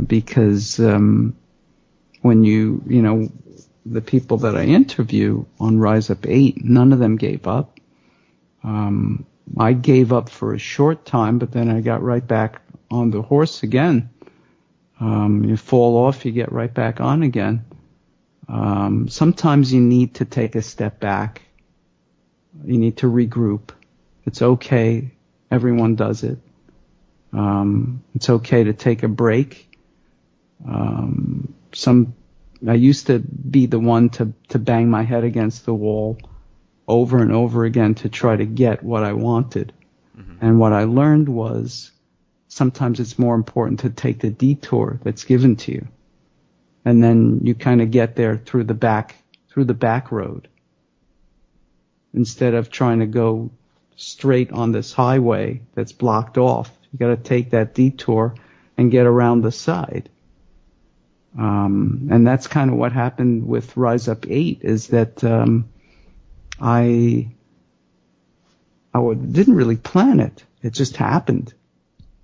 because when the people that I interview on Rise Up 8, none of them gave up. I gave up for a short time, but then I got right back on the horse again. You fall off, you get right back on again. Sometimes you need to take a step back. You need to regroup. It's okay. Everyone does it. It's okay to take a break. I used to be the one to bang my head against the wall over and over again to try to get what I wanted. Mm-hmm. And what I learned was sometimes it's more important to take the detour that's given to you. And then you kind of get there through the back road. Instead of trying to go straight on this highway that's blocked off, you got to take that detour and get around the side. And that's kind of what happened with Rise Up 8, is that I didn't really plan it. It just happened.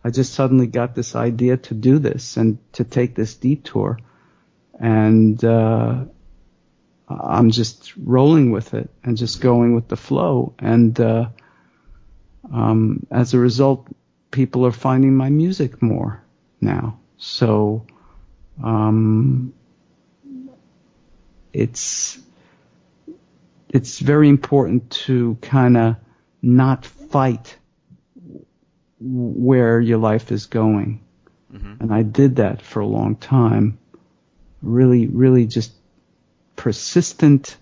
I just suddenly got this idea to do this and to take this detour. And I'm just rolling with it and just going with the flow. And as a result, people are finding my music more now. So it's very important to kind of not fight where your life is going. Mm-hmm. And I did that for a long time. Really, really just persistent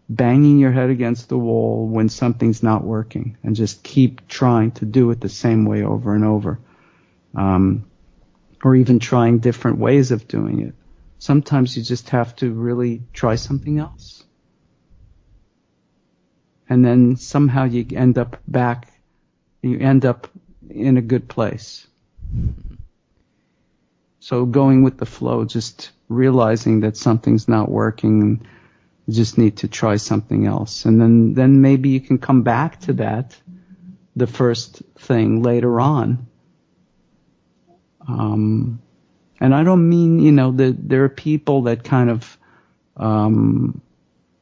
banging your head against the wall when something's not working, and just keep trying to do it the same way over and over. Or even trying different ways of doing it. Sometimes you just have to really try something else. And then somehow you end up in a good place. So going with the flow, just realizing that something's not working, and you just need to try something else. And then maybe you can come back to that, the first thing, later on. And I don't mean, that there are people that kind of,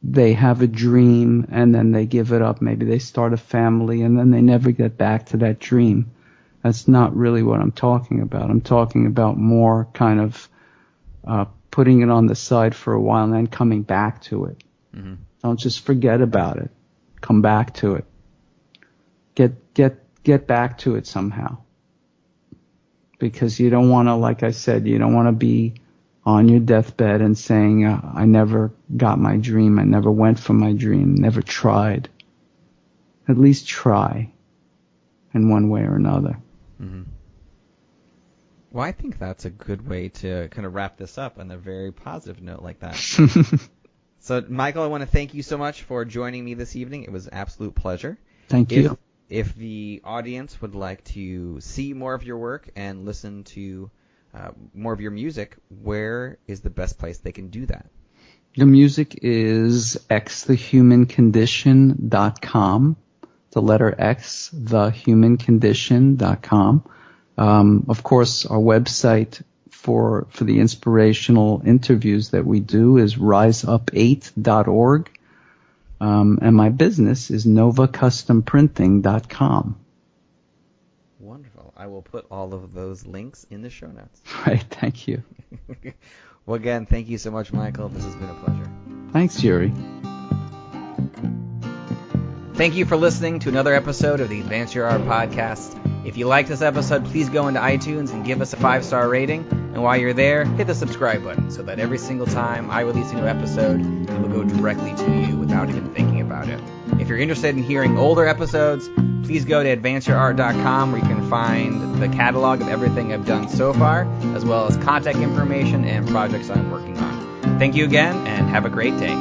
they have a dream and then they give it up. Maybe they start a family and then they never get back to that dream. That's not really what I'm talking about. I'm talking about more kind of, putting it on the side for a while and then coming back to it. Mm-hmm. Don't just forget about it. Come back to it. Get back to it somehow. Because you don't want to, like I said, you don't want to be on your deathbed and saying, I never got my dream, I never went for my dream, never tried. At least try in one way or another. Mm-hmm. Well, I think that's a good way to kind of wrap this up on a very positive note like that. So, Michael, I want to thank you so much for joining me this evening. It was an absolute pleasure. Thank you. If the audience would like to see more of your work and listen to more of your music, where is the best place they can do that? The music is xthehumancondition.com. The letter X, thehumancondition.com. Of course, our website for the inspirational interviews that we do is riseup8.org. And my business is novacustomprinting.com. Wonderful. I will put all of those links in the show notes. Right. Thank you. Well, again, thank you so much, Michael. This has been a pleasure. Thanks, Jerry. Thank you for listening to another episode of the Advance Your Art podcast. If you like this episode, please go into iTunes and give us a 5-star rating. And while you're there, hit the subscribe button so that every single time I release a new episode, it will go directly to you without even thinking about it. If you're interested in hearing older episodes, please go to advanceyourart.com, where you can find the catalog of everything I've done so far, as well as contact information and projects I'm working on. Thank you again, and have a great day.